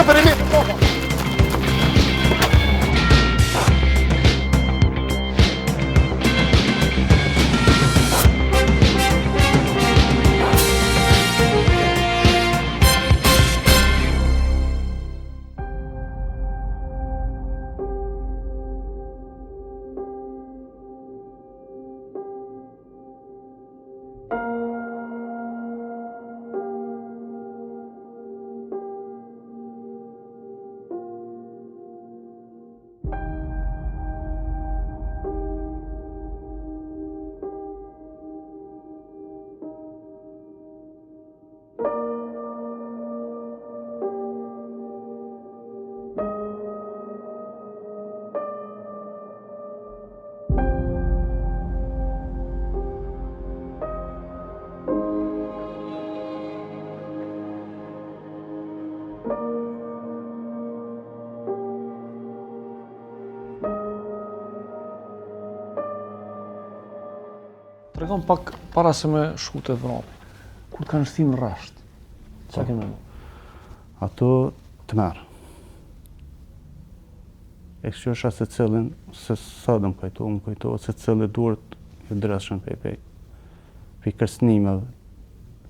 Ka perimetër, toka. Tregon pak para se me shku të vrapi. Kur të kanë shtim rresht, çka kemë? Ato të merë. E këshosha se cilin, se sa dhe më kujto, se cilin duhet e dreshën pej. Pi kërcënimeve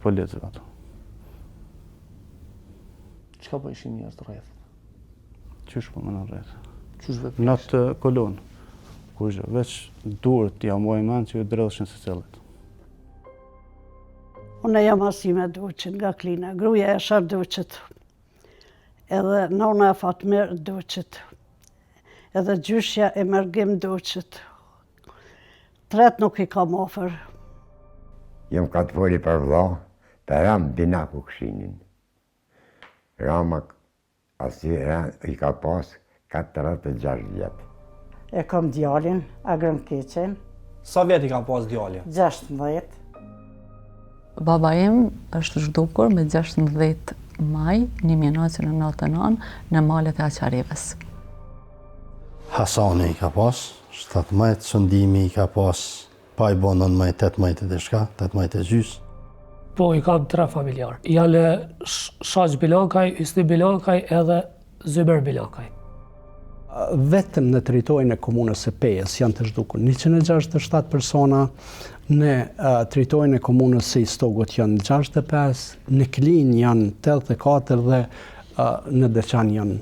policëve ato. Çka po ishin njerëz të rreth? Qysh po më në rreth? Qysh vetë? Në atë kolonë. Kurgjë, veç duhet ja muaj men që ju dreshën se cilët. Unë jam Asime Duqit nga Klina, gruaja e Shar Duqit, edhe nona e Fatmir Duqit, edhe gjyshja e Mergim Duqit. Tret nuk i kam ofër. Jam ka të foli për vlla, të Ram Binaku këshinin. Rama i ka pas 46 vjetë. E kam djalin, Agrem Keqen. Sa vjet i ka pas djalin? 16. Baba im është zhdukur me 16 maj 1999 në malet e Aqarives. Hasani i ka pas, 17, Sundimi i ka pas, pa i bo 19, 18 e shka, 18 e gjys. Po, i kam 3 familjar. Janë Shaq Bilankaj, Ysti Bilankaj edhe Zyber Bilankaj. Vetëm në teritorin e komunës së Pejës janë të zhdukur 167 persona, në teritorin e komunës së Istogut janë 65, në Klin janë 84 dhe në Deçan janë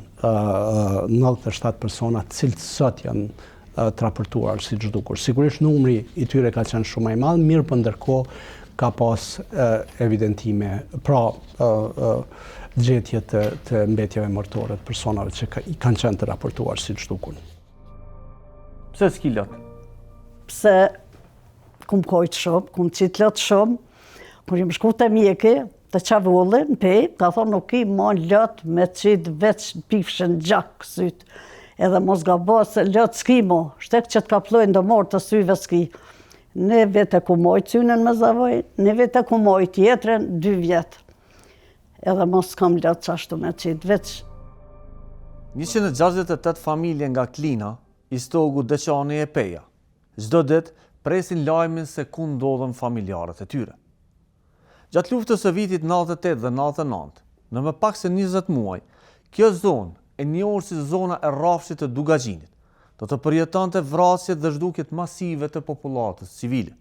97 persona, të cilët sot janë të raportuar si zhdukur. Sigurisht numri i tyre ka qenë shumë i madh, mirë për ndërkohë ka pas evidentime, pra gjetje të mbetjeve mortore të personave që kanë qenë të raportuar si zhdukur. Pse s'ki lot? Pse kum kojt shumë, kum qitlot shumë, kur jem shku të mjeki, të qavullin, ka thonë nuk i ma lot me qitë veç pifshën gjak syt. Edhe mos ga bo se lot s'ki mo, shtek që të kaplojnë do morë të syve s'ki. Ne vete ku moj cynën me zavoj, ne vete ku moj tjetërën 2 vjetë. Edhe mos kam lot qashtu me qitë veç. 168 familje nga Klina, Istogu, Deçani e Peja. Çdo ditë presin lajmin se ku ndodhen familjarët e tyre. Gjatë luftës së vitit 98 dhe 99, në më pak se 20 muaj, kjo zonë e njohur si zona e rrafshit të Dugaxhinit, do të përjetonte vrasjet dhe zhdukjet masive të popullatës civile.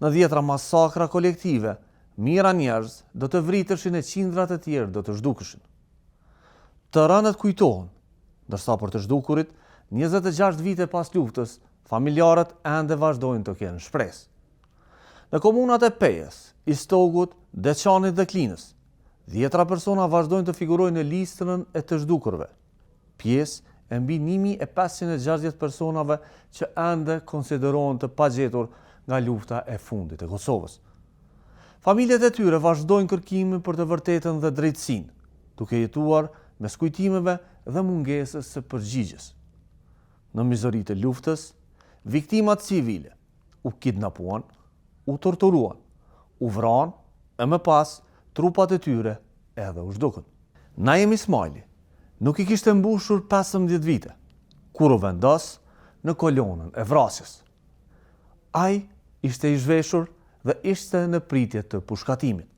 Në dhjetra masakra kolektive, mijëra njerëz do të vriteshin e qindrat e tjerë do të zhdukeshin. Të rënët kujtohen, ndërsa për të zhdukurit, 26 vite pas luftës, familjarët ende vazhdojnë të kenë shpresë. Në komunat e Pejës, Istogut, Deçanit dhe Klinës, 10 persona vazhdojnë të figurojnë në listën e të zhdukurve. Pjesë e mbi 1560 personave që ende konsiderohen të pagjetur nga lufta e fundit e Kosovës. Familjet e tyre vazhdojnë kërkimin për të vërtetën dhe drejtësinë, duke jetuar mes kujtimeve dhe mungesës së përgjigjes. Në mizoritë e luftës, viktimat civile u kidnapuan, u torturuan, u vranë e më pas trupat e tyre edhe u zhdukën. Naim Ismaili nuk i kishte mbushur 15 vite, kur u vendos në kolonën e vrasjes. Ai ishte i zhveshur dhe ishte në pritje të pushkatimit.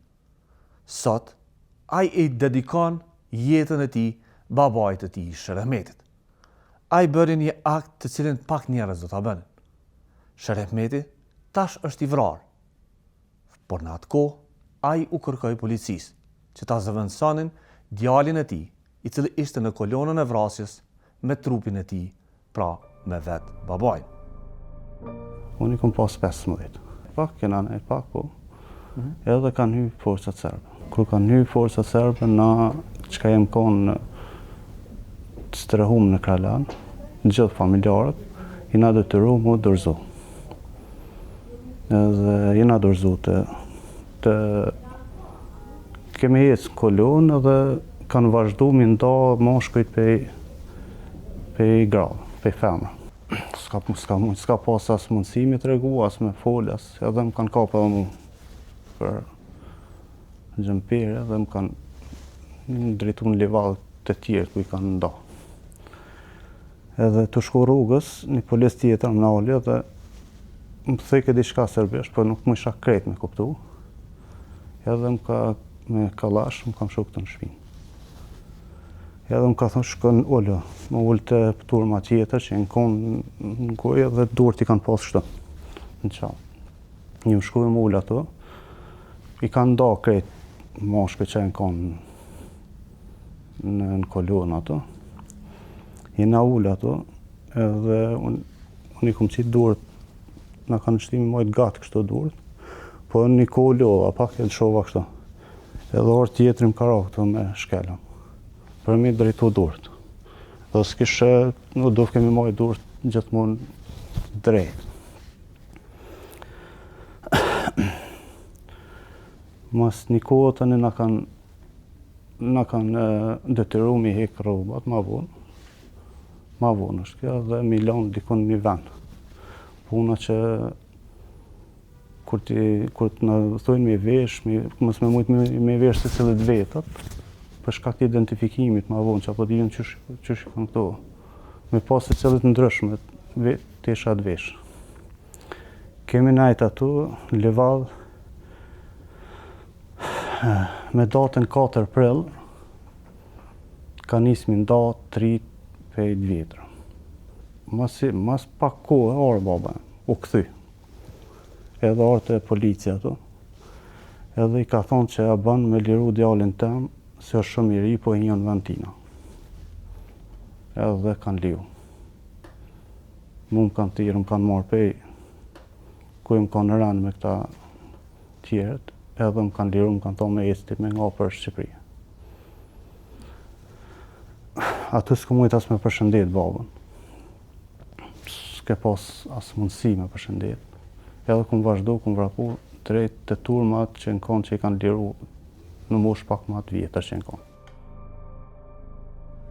Sot, ai i dedikon jetën e tij babait të tij Sherehmetit. Ai bëri një akt të cilin pak njerëz do ta bënin. Sherehmeti tash është i vrarë. Por në atë kohë ai u kërkoi policisë që ta zëvendësonin djalin e tij, i cili ishte në kolonën e vrasjes me trupin e tij, pra me vet babain. Unë i kom pas 15. Pak kena ne, pak po. Edhe kanë hyrë forcat serbe. Kur kanë hyrë forcat serbe, na çka jem konë strehum në Kralan, gjithë familjarët, jena detyru mu dorëzu. Edhe jena dorëzu të kemi ecë kolonë edhe kanë vazhdu mi nda moshkujt pej grave, pej femra. S'ka pas as mundësi mi të regu, as me fol, edhe më kanë kapë edhe mu për gjëmpire, edhe më kanë drejtu në livadë të tjerë ku i kanë nda. Edhe të shku rrugës, një polis tjetër më nalë dhe më thëjke diçka serbisht, për nuk më isha krejt me kuptu. Edhe më ka me kalash, më kam shuk të në shpinë. Edhe më ka thonë shkën ullë, më ullë të turma tjetër që në konë në gojë dhe durët i kanë pas shtë në qalë. Një më shkruj më ullë ato, i kanë da krejt moshke që në konë në kolonë ato. I na ullë ato, edhe unë i kom qitë durët, na kanë shtimi mojtë gatë kështu durët, po një kohë a pak e të shova kështu. Edhe orë tjetëri më kara këtu me shkela. Për mi drejtu durët. Dhe s'kishe, nuk do kemi mojtë durët gjithmonë drejt. Mas një kohë të në na kanë detyru mi hek rrobat ma vonë. Ma vonë është kjo dhe mi lanë dikon një vend. Puna që kur të në thujnë mi vesh, mos me mujtë mi vesh se cilët vetët, për shkak të identifikimit ma vonë, që apo t'jën qysh i kanë këto, me pas se cilët ndryshme, të isha të vesh. Kemi najtë atu, Livadh, me datën 4 prill, ka nismi nda 3 vjetra. Mas pak kohë, orë baba, u këthy. Edhe orë të policia tu. Edhe i ka thonë që ja banë me liru djalin tem, se është shumë i ri, po i njën vend tina. Edhe kanë liu. Mu më kanë tirë, më kanë marrë pej, ku më kanë rënë me këta tjerët, edhe më kanë liru, më kanë thonë me esti me nga për Shqipëri. Aty s'ku mujtë as me përshëndet babën. S'ke pas as mundësi me përshëndet. Edhe ku më vazhdo, ku më vrapu drejt të turmat që në konë që i kanë liru në mosh pak më atë vjetër që në konë.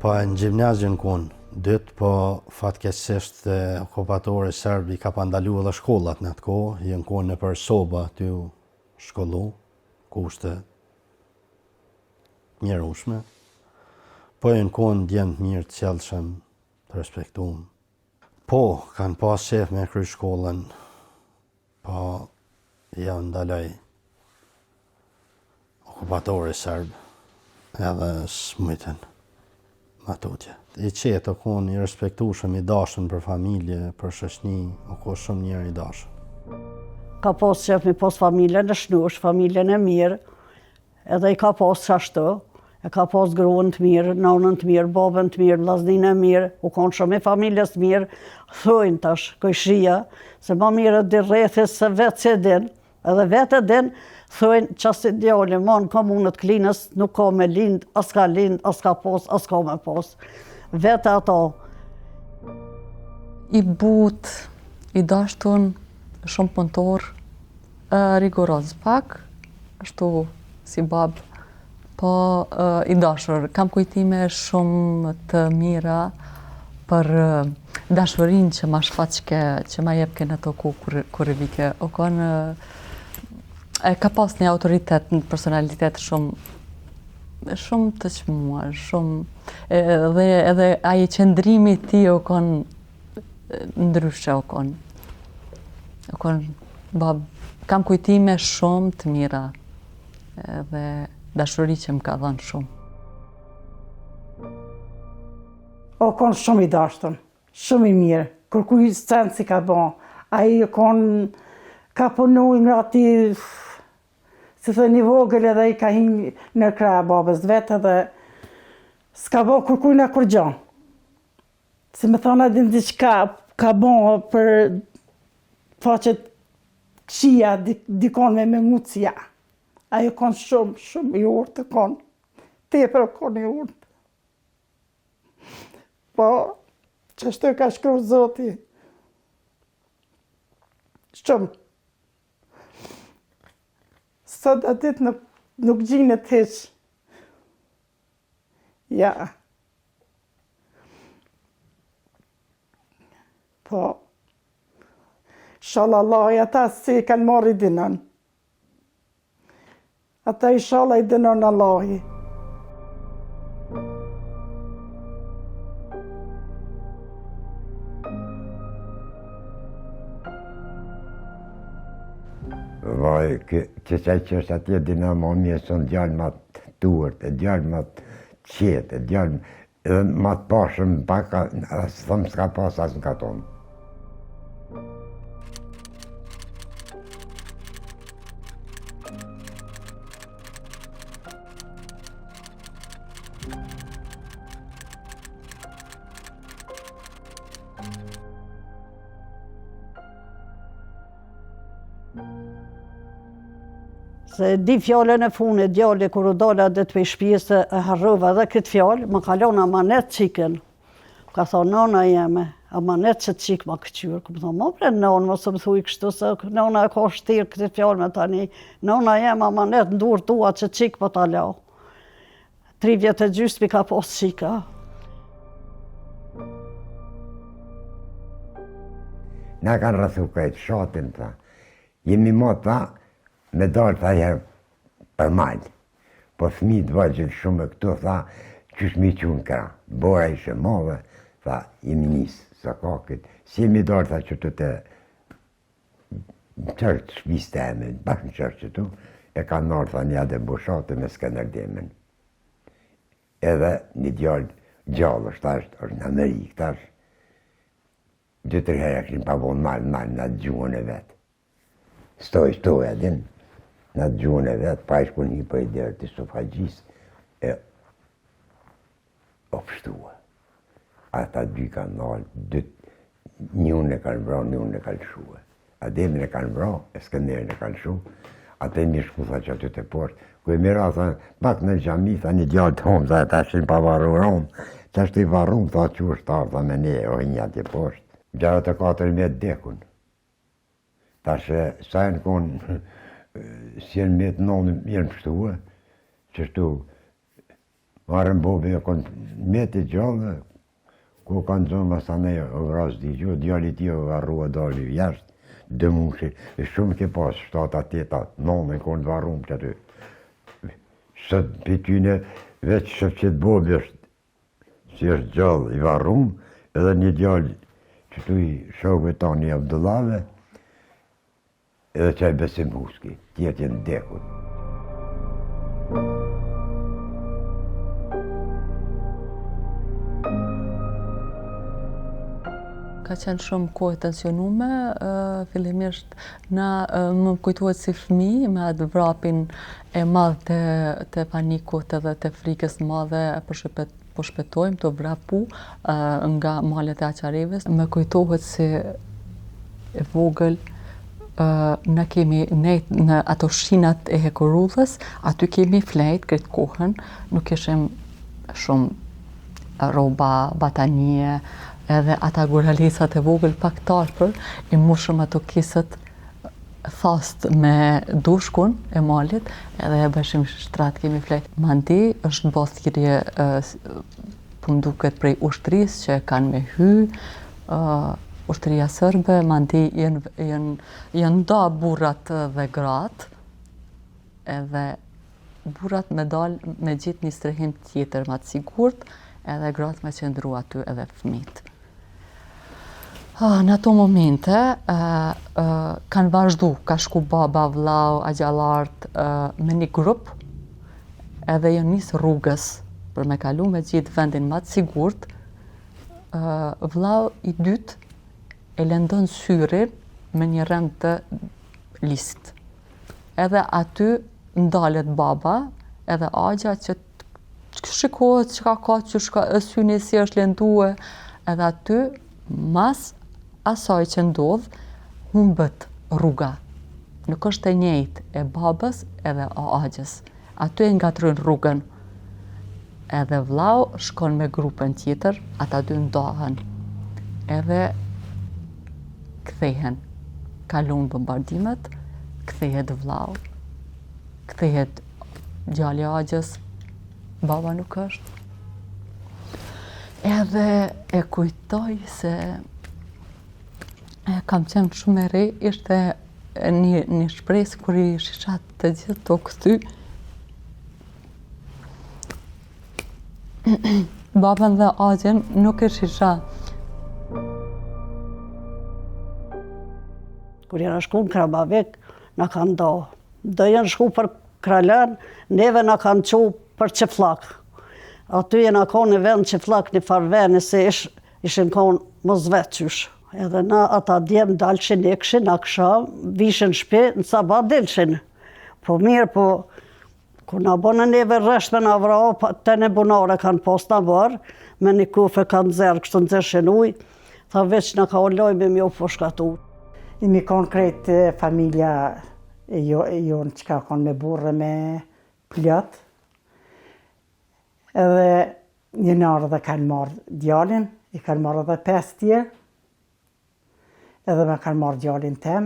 Pa në gjimnazin konë, dytë, po fatkeqësisht okupatore serbi ka pandalu edhe shkollat në atë kohë, jenë konë në për soba të ju shkollu, kushte njerushme. Po e në konë djenë mirë të qelëshëm, të respektumë. Po, kanë pas shef me kry shkollën, po ja ndaloj okupatore serbë, edhe s'mujten ma tutje. I qetë o konë i respektushëm, i dashën për familje, për shoqni, o ko shumë njerë i dashën. Ka pas qef me pas familjen e shnush, familjen e mirë, edhe i ka pas qashtu. E ka pas gruën të mirë, nonën të mirë, babën të mirë, vllaznin e mirë, u konë shumë i familjes të mirë, thojnë tash, kojshia, se ma mirë di rrethis se vetë që din, edhe vetë e din, thojnë qasi djali, ma në komunët Klinës, nuk ka me lind, as ka pas, as ka me pas. Vetë ato. I but, i dashtun, shumë punëtor, rigoroz pak, ashtu si babë, po i dashur. Kam kujtime shumë të mira për dashurin që ma shfaqke, që ma jepke në to ku kur i vike. O konë, ka pas një autoritet, një personalitet shumë të qmuar, shumë, edhe aji qëndrimi ti o konë ndryshe o konë. O konë, kam kujtime shumë të mira, edhe dashuri që më ka dhënë shumë. O konë shumë i dashtën, shumë i mirë, kërkuj scenë si ka bon. A i ka punu nga ati, si thë një vogël edhe i ka hinë në kraja babës vetë dhe s'ka bo kërkuj nga kur gjanë. Si me thonë adin diqka ka bon për faqet këshia dikon me mutësia. Ajo konë shumë, shumë i urtë konë. Tepër konë i urtë. Po, që shtë ka shkru Zoti. Shumë. Sot atit nuk gjinë të heq. Ja. Po, shala Allah, ata si kanë marri dinën. Ata i shala i dinën Allahi. Vaj, që që është atje dina ma mje son djallë ma të tuërt, djallë ma të qetë, djallë edhe ma të pashëm baka, asë thëmë s'ka pas asë në katonë. Se di fjallën e funit, djalli kur u dala dhe të pishpjesë e harrova dhe këtë fjallë, më kalon amanet qiken. Ka thonë, nona jeme, amanet që qik ma këqyrë. Këmë thonë, ma bre nonë, mos më thuj kështu, se nona e ka shtirë këtë fjallë me tani. Nona jeme amanet ndur tua që qik po ta lau. 3 vjetë e gjysmi ka pos qika. Na kanë rëthu këtë shatin, tha. Jemi ma, tha, me dalë tha herë për malë. Po fëmijët vajgjën shumë e këtu, tha, qysh mi qunë këra. Bora ishe madhe, tha, jemi njësë, sa ka këtë. Si jemi dalë, tha, që të të qërë shpis të eme, bashkë në qërë që tu, e ka nërë, tha, një adhe boshate me Skënderdemin. Edhe një djallë gjallë është, është në Amerikë, tash, 2-3 herë e këshin pavonë malë, në atë gjuhën e vetë. Stoj, adin. Në të gjuhën e vetë, pa ishku një për i dherë të sofagjis, e opshtua. Ata 2 kanë nalë, njën e kanë vra, njën e kanë shuë. Ademin e kanë vra, e Skënderin e kanë shuë. Ata e mi shku, tha që aty të poshtë. Ku e mira, tha, pak në gjami, tha një djallë të homë, tha, ta shenë pa varuron. Ta shtu i varum, tha, që është tarë, tha, me ne, o një aty poshtë. 64 metë dekun. Ta shë, sa e në konë, si e në metë nëllë jenë pështuë, që shtu marën bobe e konë metë i gjallë, ku kanë zonë masane o vrasë di gjo, djalli ti o varrua dalë i jashtë, 2 mushi, e shumë ke pas 7-8, 9 konë të varrum që aty. Sëtë për tyne veç shëfqet bobe është, si është gjallë i varrum, edhe një djallë që tu i shokve ta një Abdullave, edhe qaj Besim Huski, tjetë jenë dekun. Ka qenë shumë kohë tensionume, fillimisht më kujtohet si fëmijë me atë vrapin e madh të panikut edhe të frikës madhe po shpëtojmë të vrapu nga malet e Aqareves. Më kujtohet si e vogël ne kemi në ato shinat e Hekorullës, aty kemi flejt këtë kohën, nuk ishim shumë roba, batanie, edhe ata guralisat e vogël pak tarpër, i mushëm ato kisët thast me dushkun e malit, edhe e bëshim shtrat kemi flejt. Mandi është bërë thirrje po më duket prej ushtrisë që kanë me hy, ushtria sërbe, mandi janë da burrat dhe gratë, edhe burrat me dalë me gjithë një strehim tjetër ma të sigurt, edhe gratë me qëndru aty edhe fëmijët. Në ato momente kanë vazhdu, ka shku baba, vllau, agjallart me një grup, edhe janë nisë rrugës për me kalu me gjithë vendin më të sigurt, vllau i dytë e lëndon syrin me një rend të listë. Edhe aty ndalet baba, edhe agja që shikohet çka ka, syni si është lëndue, edhe aty mas asaj që ndodh, humbet rruga. Nuk është e njëjtë e babës edhe e agjës. Aty e ngatrojnë rrugën. Edhe vllau shkon me grupën tjetër, ata dy ndahen. Edhe kthehen. Kalon bombardimet, kthehet vllau, kthehet djali i agjës, baba nuk është. Edhe e kujtoj se kam qenë shumë e re, ishte një shpresë kur i shisha të gjithë të këthy. Babën dhe agjen nuk e shisha. Kur jena shku në Krabavik, na kanë do. Do jenë shku për Kralën, neve na kanë qu për Qefllak. Aty jena konë në vend Qefllak, një farveni se ishin konë mos vetë qysh. Edhe na ata djemë dalëshin ikshin, a kësha, vishin shpi, në sabat dilshin. Po mirë, po, kur na bonë neve rresht me na vrao, të në bunare kanë pas na varë, me një kufe kanë zerë, kështu nëzërshin uj, tha veç na ka olloj me mjo po shkatu. Imi konë krejt familja e jonë që ka konë me burre me plët. Edhe një nërë dhe kanë marrë djalin, i kanë marrë dhe 5 tjerë. Edhe me kanë marrë djalin tem.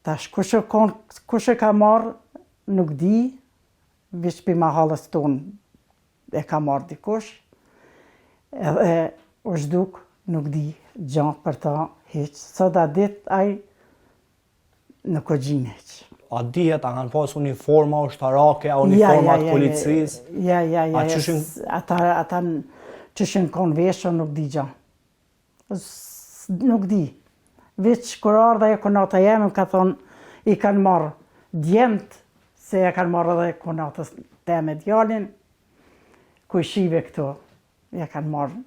Tash kush e ka marrë nuk di, veç për mahallës tonë e ka marrë dikush. Edhe u zhduk nuk di gjanë për ta heq. Sot a dit aj nuk o gjinë heq. A dihet, a kanë pas uniforma ushtarake, a uniforma të policisë? Ja, ata qëshin konë veshën nuk di gjanë. Nuk di. Veç kur ardha e konata jemi, ka thonë, i kanë marrë djemët, se e kanë marrë edhe konatës teme djalin, ku i shive këto, e kanë marrë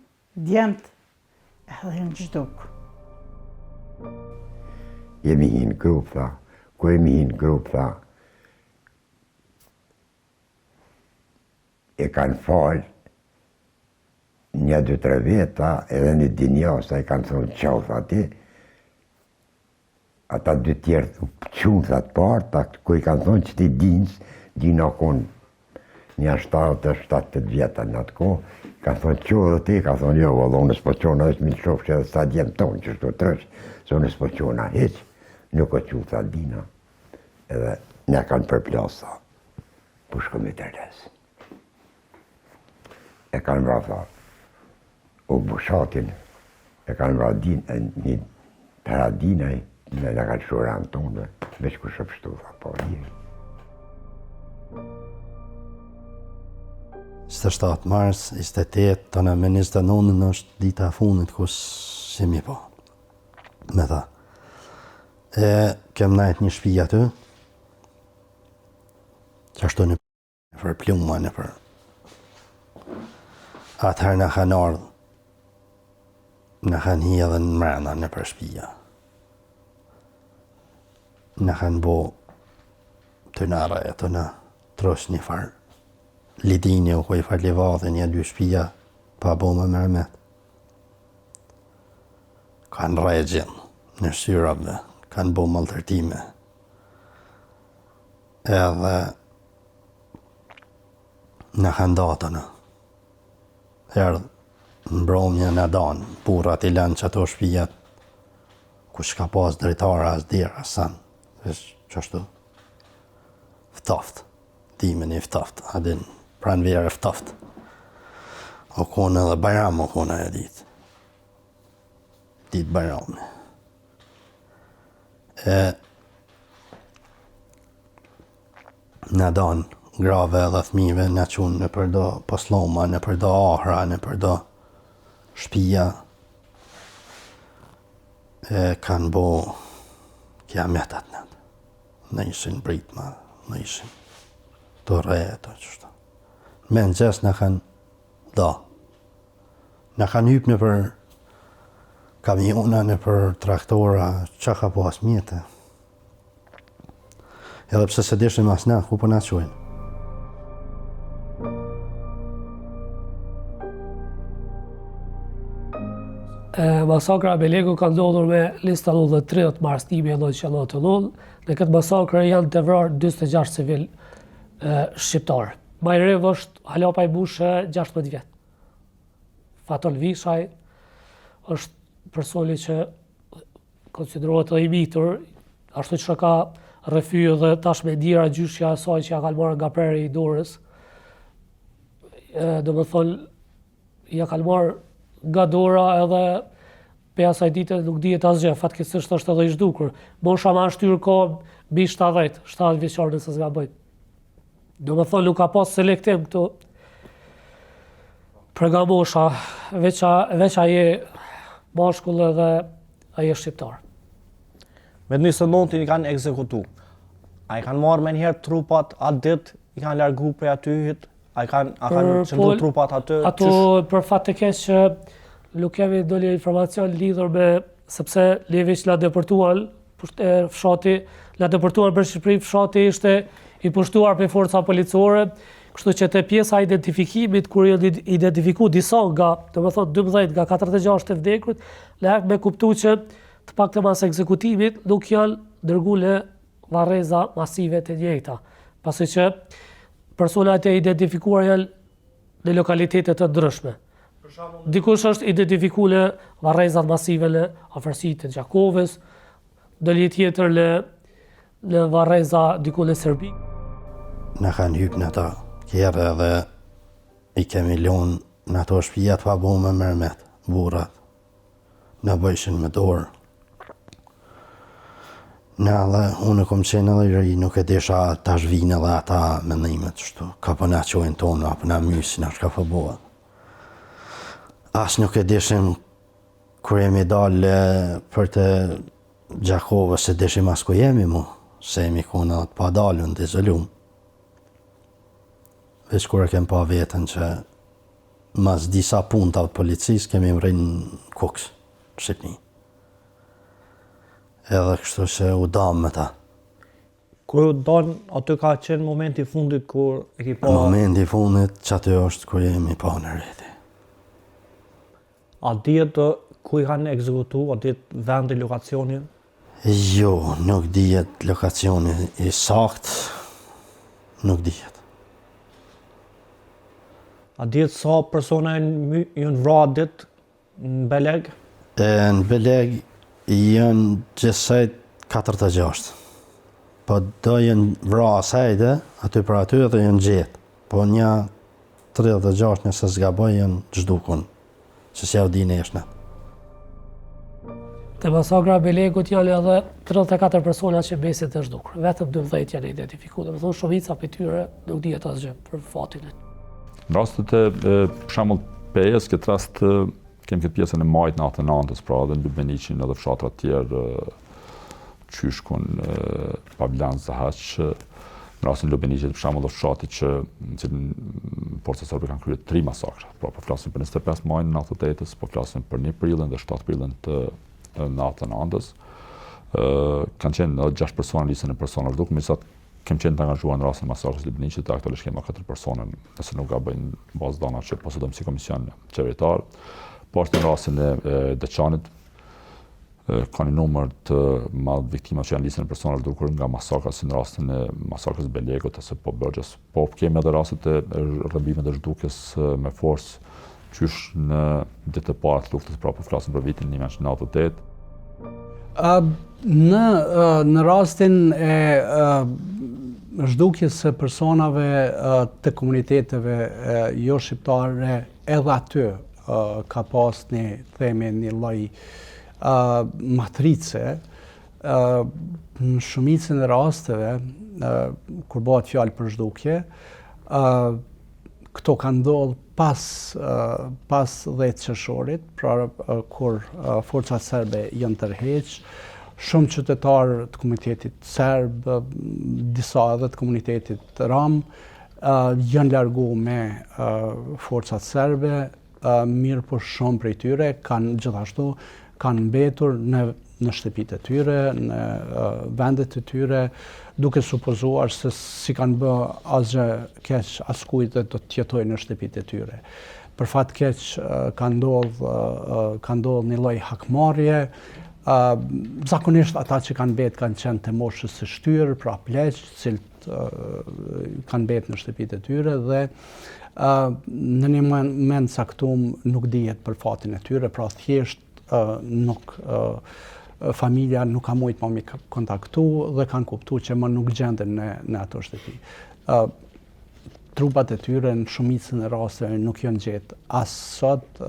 djemët, edhe në gjduk. Jemi hinë grupë, tha. Ku jemi hinë grupë, tha. E kanë falë, 1-2-3 veta, edhe një dinjasa i kanë thonë qau, tha ti. Ata 2 tjerë qunë, tha të partë, ku i kanë thonë që ti dinës, dina konë një 7-8 vjeta në atë kohë, kanë thonë qo dhe ti, ka thonë jo, valla, unë s'po qona, është mi shofë që edhe sa djemë tonë, që shto të rëshë, se unë s'po qona heq, nuk o qu, tha dina, edhe ne kanë përplasa, po shkëm e të resë. E kanë vra, tha, u bushatin, e kanë vra një paradinaj, me në kanë shura në tonë, veç ku shëpështu, tha, po njëri. 27 mars, 28, të në me 29 është dita fundit ku shemi po. Me tha. E kem najt një shpi aty, që ashtu një për pluma në për. Atëherë në kanë ardhë, në kanë hi edhe në mrena në për shpia. Në kanë bo të nara e të në trosh një farë. Lidini u ku i farë livadhe 1-2 shpia pa bo me mërmet. Kanë rejgjen në shyrave, kanë bo maltërtime. Edhe në kanë datënë. Erdhë në bromja në danë, burrat i lanë që ato shpijat, ku shka pas drejtara as dira, as sanë. Vesh qashtu, ftaft, dimen i ftaft, adin pranë vjerë ftaft. O kone edhe Bajram o kone e ditë. Ditë Bajrami. Në danë grave edhe thmive në qunë në përdo posloma, në përdo ahra, në përdo shpia. Kanë bo kiametat në. Në ishin britma, në ishin të rejë të qështu. me në gjes në kanë da. Në kanë hypë në për kamiona, në për traktora, që ka pas mjetë. Edhe pse se deshëm as na, ku po na qojnë. Masakra e Belegu ka ndodhur me lista 30 marstimi e 1999. Në këtë masakre janë të vrarë 26 civil shqiptarë. Ma i rev është Halapa i Bushë 16 vjetë. Fatol Vishaj është personi që konsiderohet edhe i mitur, ashtu që ka rrëfyer dhe tash me ndjera gjyshja e saj që ja kanë marrë nga preri i dorës. Domethënë ja kanë marrë nga dora edhe pe asaj dite nuk dihet asgjë, fatkeqësisht është edhe i zhdukur. Mosha ma shtyr kohë mbi 70 vjeçar nëse s'ga bëj. Domethënë nuk ka pas selektim këtu për nga mosha, veç ai bashkull edhe ai shqiptar. Me 29 i kanë ekzekutu. A i kanë marrë me njëherë trupat atë ditë, i kanë largu prej aty hyt, a kanë qëndru trupat aty? Ato për fat të keq që nuk kemi ndonjë informacion lidhur me, sepse Leviç la deportuan fshati, la deportuan për Shqipëri, fshati ishte i pushtuar për forca policore, kështu që te pjesa e identifikimit, kur janë identifiku disa nga, domethënë 12 nga 46 të vdekur, lehak me kuptu që të pak të mas ekzekutimit nuk janë dërgule varreza masive të njëjta, pasi që personat e identifikuar janë në lokalitete të ndryshme. Dikush është identifikule varrezat masive në afërsitë të Gjakovës, ndonjë tjetër në varreza diku në Serbi. Në kanë hypë në ta kjerë edhe i kemi lonë në ato shpijat pa bu me mërmet, burat, në bëjshin me dorë. Në edhe unë kom qenë edhe i rëj, nuk e desha ta zhvinë edhe ata mendimet qështu, ka për na qojnë tonë, a për na mysin, a shka për boa. As nuk e deshim kur jemi dalë për të Gjakovës, se deshim as ku jemi mu, se jemi kuna të pa dalën, të izolum. Veç kur e kem pa vetën që mas disa punta të policisë kemi mrinë Kuks, Shqipni. Edhe kështu që u damë me ta. Kur u danë, aty ka qenë momenti i fundit kur e ki pa... Momenti i fundit që aty është kur jemi pa në rriti. A dihet ku i kanë ekzekutu, a dihet vendi, lokacioni? Jo, nuk dihet lokacioni i sakt, nuk dihet. A dihet sa persona janë vrarë ditë në Beleg? Në Beleg janë gjithsejt 46. Po do janë vrarë asajde, aty për aty edhe janë gjetë. Po një 36 nëse s'gaboj janë zhdukun, që s'ja u di neshna. Te masakra Belegut janë edhe 34 persona që besit të zhdukur. Vetëm 12 janë identifikuar. Do të thonë shumica prej tyre nuk dihet asgjë për fatin e. Në rastet e për shembull Pejës, këtë rast kemi këtë pjesën e majt në 99-s, pra edhe në Lubeniqin edhe fshatra të tjerë, Qyshkun, Pavlan, Zahaq. Në rastin e Lubeniqit, për shembull, është fshati që në cilin forcat serbe kanë kryer 3 masakra. Pra po flasim për 25 majin në 98-s, po flasim për 1 prillin dhe 7 prillin të 99-s. Kanë qenë 6 persona në listën e personave zhdukur, megjithatë kem qenë të angazhuar në rastin e masakrës Lubeniqit, aktualisht kemi 4 persona, nëse nuk gabojnë bazë dana që posedojmë si komision qeveritar. Po ashtu në rastin e Deçanit, ka një numër të madh viktima që janë në listën e personave zhdukur nga masakra, si në rastin e masakrës Belegut ose po Bërgjës. Po kemi edhe rastet e rrëmbimeve të zhdukjes me forcë, qysh në ditë të parë të luftës, pra po flasim për vitin 1998. Në rastin e zhdukjes së personave të komuniteteve jo shqiptare, edhe aty ka pas një lloj matrice. Në shumicën e rasteve, kur bëhet fjalë për zhdukje, këto kanë ndodhur pas 10 qershorit, pra kur forcat serbe janë tërheq, shumë qytetarë të komunitetit serb, disa edhe të komunitetit ram, janë largu me forcat serbe, mirë po shumë prej tyre gjithashtu kanë mbetur në shtëpitë e tyre, në vendet e tyre, duke supozuar se si kanë bë asgjë keq askujt dhe do të jetojnë në shtëpitë e tyre. Për fat keq ka ndodhur një lloj hakmarrje. Zakonisht ata që kanë betë kanë qenë të moshës së shtyrë, pra pleq, cilët kanë betë në shtëpitë e tyre dhe në një moment caktuar nuk dihet për fatin e tyre, pra thjesht familja nuk ka mujt më kontaktu dhe kanë kuptuar që më nuk gjenden në ato shtëpi. Trupat e tyre në shumicën e rasteve nuk janë gjetë as sot,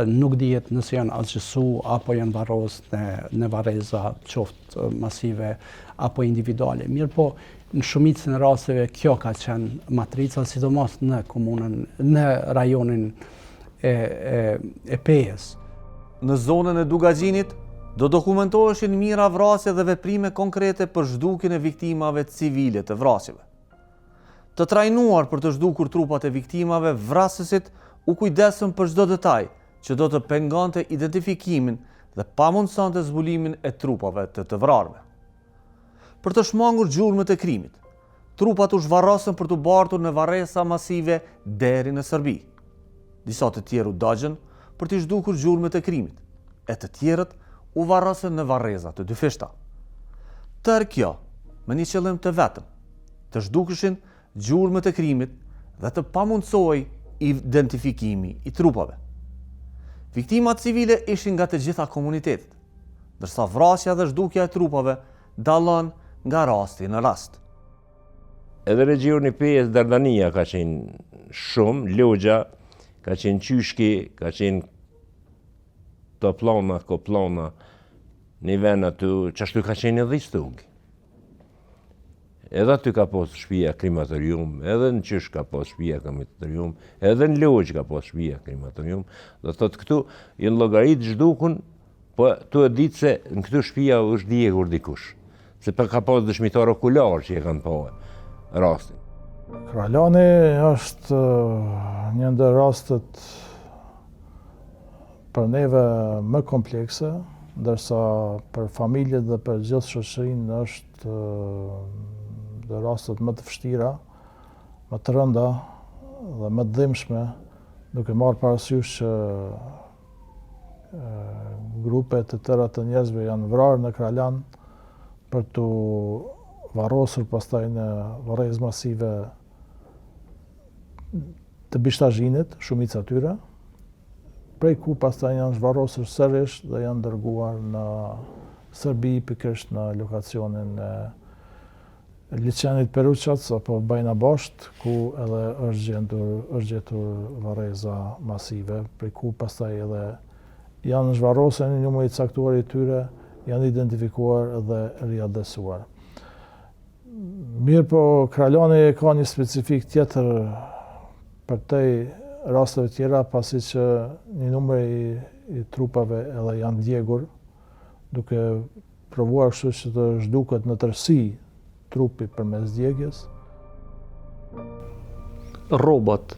nuk dihet nëse janë asgjësu apo janë varros në varreza qoftë masive apo individuale. Mirë po, në shumicën e rasteve kjo ka qenë matrica, sidomos në komunën, në rajonin e Pejës. Në zonën e Dugaxhinit do dokumentoheshin mira vrasje dhe veprime konkrete për zhdukjen e viktimave civile të vrasjeve. Të trajnuar për të zhdukur trupat e viktimave, vrasësit u kujdesën për çdo detaj që do të pengante identifikimin dhe pamundësonte zbulimin e trupave të vrarve. Për të shmangur gjurmët e krimit, trupat u zhvarrosën për të bartur në varresa masive deri në Serbi. Disa të tjerë u dagjën për të zhdukur gjurmët e krimit, e të tjerët u varrosën në varreza të dyfishta. Tërë kjo me një qëllim të vetëm, të zhdukeshin gjurmët e krimit dhe të pamundësoj identifikimi i trupave. Viktimat civile ishin nga të gjitha komunitetet, ndërsa vrasja dhe zhdukja e trupave dallon nga rasti në rast. Edhe regioni Pejës, Dardania ka qenë shumë, Logja, ka qenë Qyshki, ka qenë Toplona, Koplona, një vend aty, qashtu ka qenë edhe Istug. Edhe aty ka pas shtëpia krematorium, edhe në Qysh ka pas shtëpia krematorium, edhe në Logj ka pas shtëpia krematorium. Do thotë këtu janë llogarit zhdukun, po tu e ditë se në këtu shtëpia është djegur dikush. Se për ka pas dëshmitar okular që e kanë pa rastin. Kralani është një ndër rastet për neve më komplekse, ndërsa për familjet dhe për gjithë shoqërinë është dhe rastet më të vështira, më të rënda dhe më të dhimbshme, duke marrë parasysh që grupe të tëra të njerëzve janë vrarë në Kralan për të varrosur pastaj në varrezë masive të Bishtazhinit, shumica tyre, prej ku pastaj janë zhvarrosur sërish dhe janë dërguar në Serbi, pikërisht në lokacionin e liçenit Peruçac apo Bajna Basht, ku edhe është gjetur varreza masive, prej ku pastaj edhe janë zhvarrosur në numër i caktuar i tyre, janë identifikuar dhe riadresuar. Mirë po, Kralani ka një specifik tjetër për te rasteve tjera, pasi që një numër i trupave edhe janë djegur, duke provuar kështu që të zhduket në tërësi trupi përmes djegjes. Rrobat,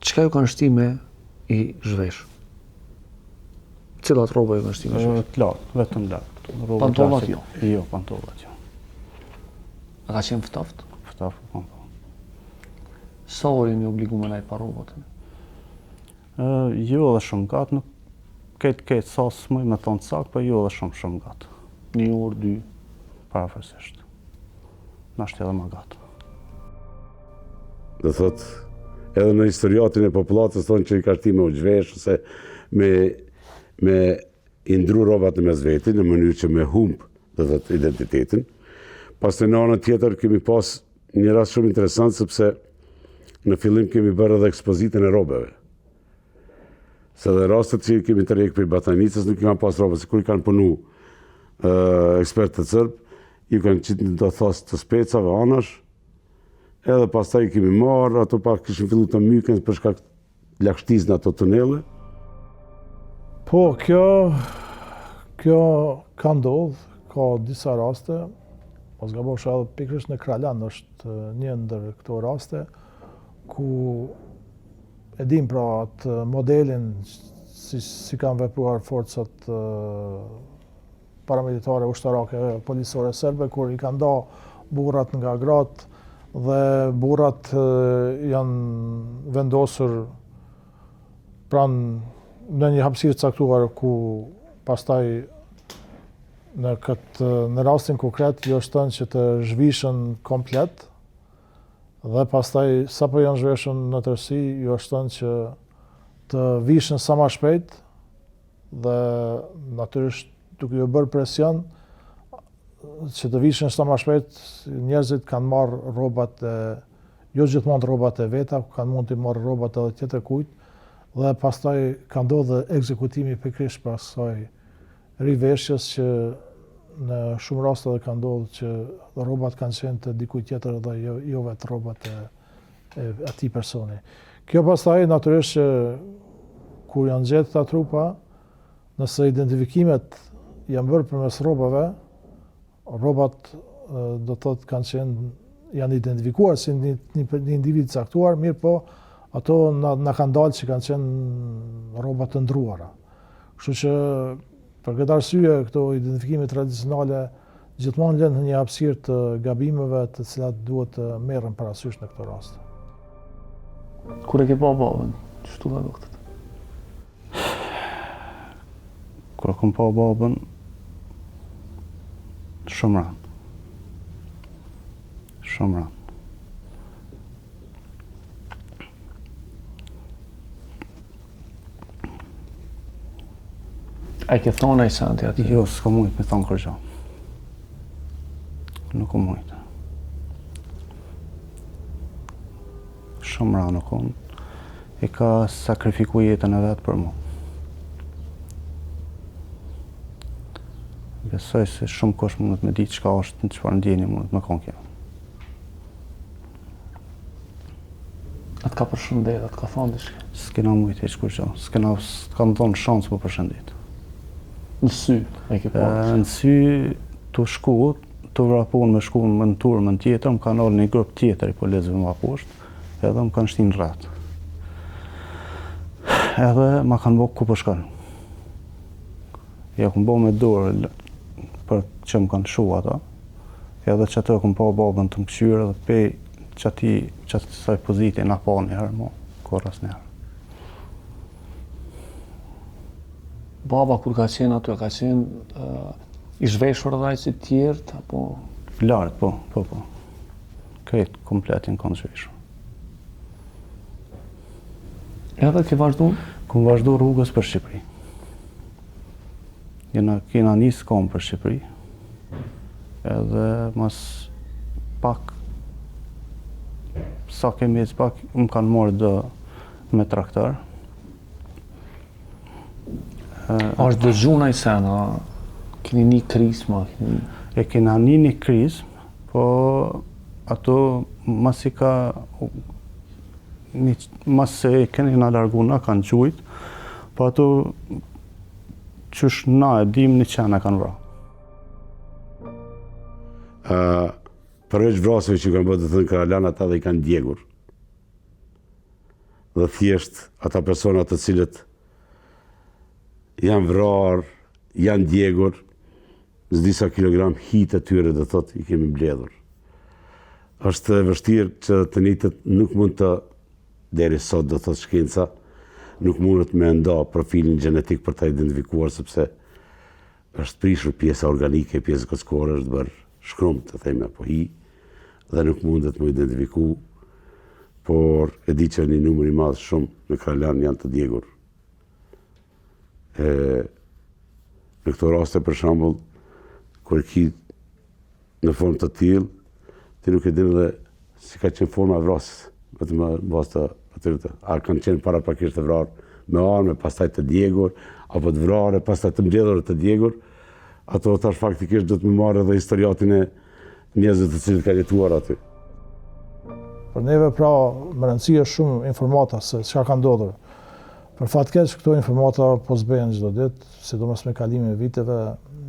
çka ju kanë shtime i zhvesh? Cilat rroba ju kanë shtime i zhvesh? Të lartë, vetëm lartë. Pantollat jo? Jo, pantollat jo. A ka qenë ftoft? Ftoft, po. Sa orë jeni obliguar me pa rrobat? Jo edhe shumë gatë, nuk këtë sa s'moj me tonë sakt, po jo edhe shumë gatë. Një orë, dy? Parafërsisht. Nashtë edhe më gatë. Dhe thot, edhe në historiatin e popullatës thonë që i ka shtime u zhvesh, ose me indru robat në mes veti, në mënyrë që me humb, dhe thot, identitetin. Pas të në anën tjetër kemi pas një rast shumë interesant, sepse në fillim kemi bërë edhe ekspozitën e robeve. Se dhe rastet që kemi të rejkë për Batanicës nuk i kanë pas robe, se kur i kanë punu ekspertë të cërbë, i kanë qitë një do thos të specave, anash, edhe pas ta i kemi marrë, ato pak këshin fillu të myken për shkak lakshtiz në ato tunele. Po, kjo ka ndodhë, ka disa raste, pas ga bosha edhe pikrish në Kralan është një ndër këto raste, ku e dim pra atë modelin si kanë vepruar forcat paramilitare, ushtarake, policore serbe, kur i kanë da burrat nga gratë dhe burrat janë vendosur në një hapësirë caktuar ku pastaj në rastin konkret jo është thënë që të zhvishën komplet dhe pastaj sapo janë zhveshën në tërësi jo është thënë që të vishën sa më shpejt dhe natyrisht duke ju bërë presion që të vishën sa më shpejt, njerëzit kanë marrë rrobat jo gjithmonë rrobat e veta, kanë mund të marrë rrobat edhe tjetër kujt dhe pastaj ka ndodhur ekzekutimi pikërisht pas kësaj riveshjes që në shumë raste edhe ka ndodhur që rrobat kanë qenë të dikujt tjetër dhe jo vetë rrobat e atij personi. Kjo pastaj natyrisht që kur janë gjetur këta trupa, nëse identifikimet janë bërë përmes rrobave, rrobat do të thotë janë identifikuar si një individ caktuar, mirë po ato na kanë dalë që kanë qenë rroba të ndruara. Kështu që për këtë arsye këto identifikime tradicionale gjithmonë lënë në një hapësirë të gabimeve të cilat duhet të merren parasysh në këtë rast. Kur e ke pa babën, ç'tu ka doktor? Kur e kam pa babën, shumë rand. Shumë rand. A ke thonë ai santi aty? Jo, s'ka mujt me thonë kërgja. Nuk o mujt. Shumë rand nuk on. E ka sakrifiku jetën e vetë për mu. Besoj se shumë kush mundet me ditë çka është, në çfarë ndjeni mundet me konë kjo. Atë ka përshëndet, atë ka thonë diçka? S'kena mujt heq kërgja. S'kena thonë shansë për përshëndet. Në sy, e ke parë? Në sy të shku, të vrapon me shku në turmën tjetër, më kanë ardhur një grup tjetër i polizëve më poshtë, edhe më kanë shtinë rreth. Edhe ma kanë bërë ku po shkon. Ja kom bërë me dorë për që më kanë shu ata, edhe që atë kom pa babën të më këshyrë dhe pe që saj poziti na pa një herë mo, korras një herë. Baba kur ka qenë aty, ka qenë i zhveshur dhe si tjertë, apo? Lartë, po. Kretë kompletin kanë zhveshur. Edhe ke vazhdu? Kom vazhdu rrugës për Shqipëri. Kena nisë kom për Shqipëri, edhe mas pak, sa kemi ecë pak, më kanë morë dë me traktar. është dëgjuna i sen, keni një krizë ma? E kena një krizë, po ato mas i ka, mas se keni nga larguna, kanë gjujt, po ato qysh na e dim një qena kanë vra. Përveç vrasëve që kanë bërë të thënë Karalan, ata dhe i kanë djegur. Dhe thjesht ata personat të cilët janë vrarë, janë djegur, në disa kilogram hitë e tyre dhe thot i kemi mbledhur. Është e vështirë që të njëjtët nuk mund të, deri sot dhe thot shkenca, nuk mundet me nda profilin gjenetik për ta identifikuar, sepse është prishur pjesa organike, pjesa kockore, është bërë shkrumt, të thejme, po hi, dhe nuk mundet me identifiku, por e di që një numër i madh shumë në Karalan janë të djegur. Në këto raste, për shembull, kur ki në formë të tillë, ti nuk e din dhe si ka qenë forma e vrasjes, vetëm bazë të atyre, a kanë qenë paraprakisht të vrarë me armë, pastaj të djegur, apo të vrarë, pastaj të mbledhur të djegur, ato tash faktikisht do të më marrë edhe historiatin e njerëzve të cilët kanë jetuar aty. Për neve pra më rëndësia shumë informata se çka ka ndodhur. Për fat keq këto informata po zbehen çdo ditë, sidomos me kalimin e viteve,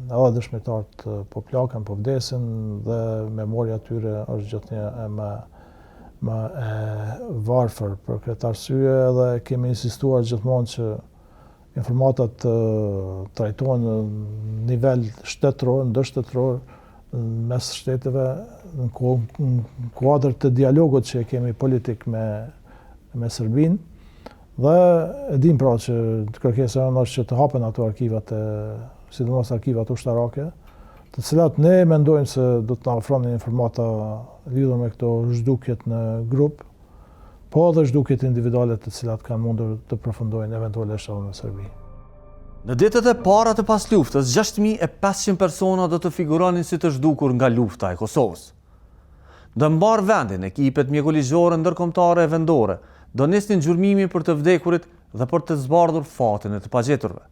edhe dëshmitarët po plaken, po vdesin dhe memoria e tyre është gjithnjë më e varfër për këtë arsye edhe kemi insistuar gjithmonë që informatat trajtohen në nivel shtetëror, ndërshtetëror, mes shteteve, në kuadër të dialogut që kemi politik me Serbinë. Dhe e dim pra që kërkesa jonë është që të hapen ato arkivat, sidomos arkivat ushtarake, të cilat ne mendojmë se do të na ofronin informata lidhur me këto zhdukjet në grup, po edhe zhdukjet individuale të cilat kanë mundur të përfundojnë eventuale shtallën në Serbi. Në ditët e para të pas luftës, 6500 persona do të figuronin si të zhdukur nga lufta e Kosovës. Në mbar vendin, ekipet mjekëligjore ndërkombëtare e vendore do nisnin gjurmimi për të vdekurit dhe për të zbardhur fatin e të pagjeturve.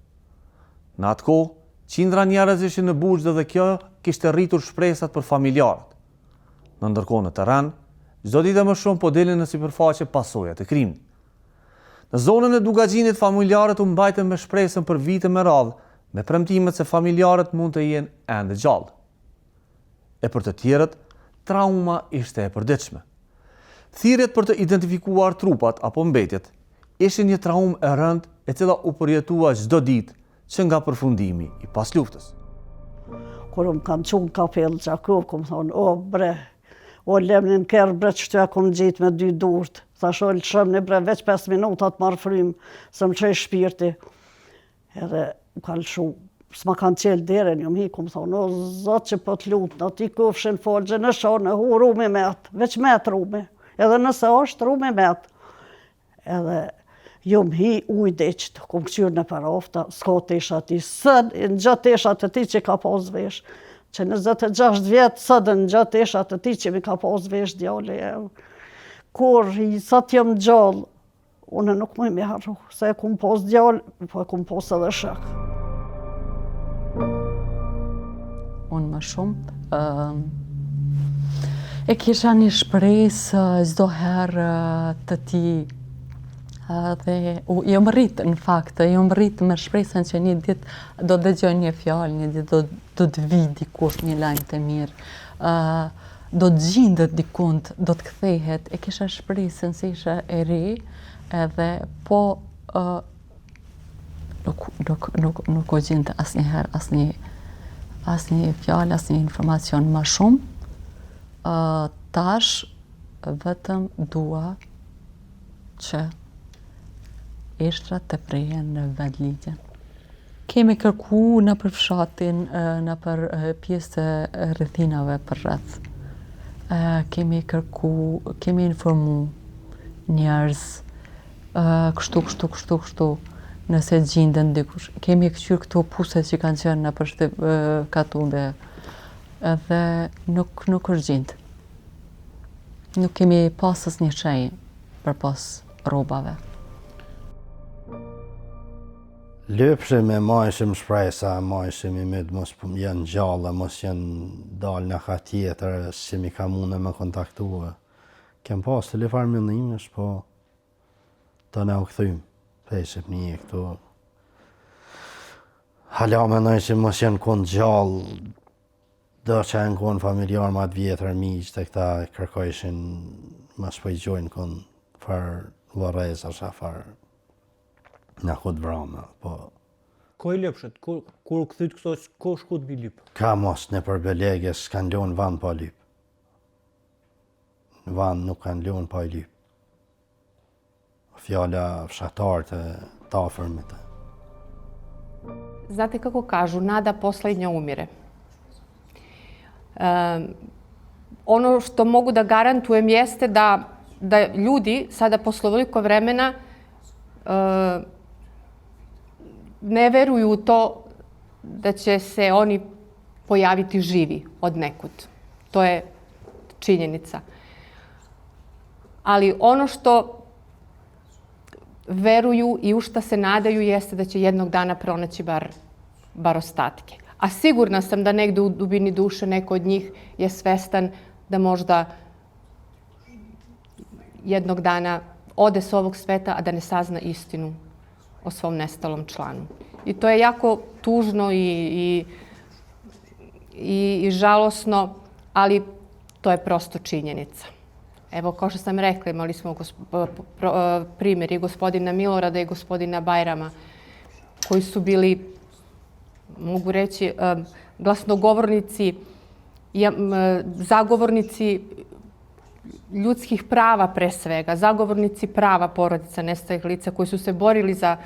Në atë kohë, qindra njerëz ishin në Buxhë dhe kjo kishte rritur shpresat për familjarët. Në ndërkohë në terren, çdo ditë më shumë po dilin në sipërfaqe pasojat e krimit. Në zonën e Dugaxhinit familjarët u mbajtën me shpresën për vite me radhë, me premtimet se familjarët mund të jenë ende gjallë. E për të tjerët, trauma ishte e përditshme. Thirrjet për të identifikuar trupat apo mbetjet ishin një traumë e rëndë e cila u përjetua çdo ditë që nga përfundimi i pas luftës. Kur më kam qunë kapel Gjakov, kom thonë, o bre, o lemnin kërë bre që të kom gjitë me 2 durët. Thash, o lëshëm një bre, veç 5 minuta të marë frymë, se më qej shpirti. Edhe më ka lëshu, s'ma kanë qelë dere, një më hi, kom thonë, o zotë që po të lutë, në ti kufshin folgje në shonë, hu rumi metë, veç metë rumi. Edhe nëse është rumi metë. Edhe jo më hi ujdeqët, kom këqyrë në parafta, s'ka të isha ti, sënë në gjatë isha të ti që ka pas vesh, që 26 vjetë sënë në gjatë isha të ti që mi ka pas vesh djali. Kur i sot jam gjallë, une nuk më mi harru, se e kum pas djallë, po e kum pas edhe shak. Unë më shumë, e kisha një shpresë çdo herë të ti, dhe jo më rritë në fakt, jo më rritë me shpresën që një ditë do dëgjoj një fjalë, një ditë do të vi dikush një lajm të mirë, do të gjendet dikund, do të kthehet. E kisha shpresën se isha e ri, edhe po nuk u gjente asnjëherë asnjë fjalë, asnjë informacion më shumë. Tash vetëm dua që ishtrat të prehen në vendligjen. Kemi kërku në për fshatin, në për pjesë të rrethinave për rreth. Kemi kërku, kemi informu njerëz, kështu, nëse gjenden dikush. Kemi këqyr këto puset që kanë qenë në për katunde, edhe nuk është gjendë. Nuk kemi pasës një shenjë për pas robave. Lypshim e majshim shpresa, majshim i mëtë mos janë gjalla, mos janë dalë në ka tjetër, që mi ka mune me kontaktua. Kem pas telefar mëllimesh, po të ne u këthym, peship një këtu. Hala me nëjë që mos janë konë gjallë, do që janë konë familjar ma të vjetër miqë, të këta kërkojshin mos po i gjojnë konë farë loreza, farë në këtë vrama, po... Ko i lypshet? Kur këthyt këto, ko shkut bi lyp? Ka mos në përbelege, s'kanë ljonë vanë pa lyp. Në vanë nuk kanë ljonë pa lyp. Fjala fshatar të afërmit. Znate kako kažu, nada poslednja umire. Ono što mogu da garantujem jeste da ljudi sada posle ovoliko vremena ne veruju u to da će se oni pojaviti živi od nekud. To je činjenica. Ali ono što veruju i u šta se nadaju jeste da će jednog dana pronaći bar ostatke. A sigurna sam da negde u dubini duše neko od njih je svestan da možda jednog dana ode s ovog sveta, a da ne sazna istinu o svom nestalom članu. I to je jako tužno i žalosno, ali to je prosto činjenica. Evo, kao što sam rekla, imali smo primjer i gospodina Milorada i gospodina Bajrama, koji su bili, mogu reći, glasnogovornici, zagovornici ljudskih prava pre svega, zagovornici prava porodica nestalih lica koji su se borili za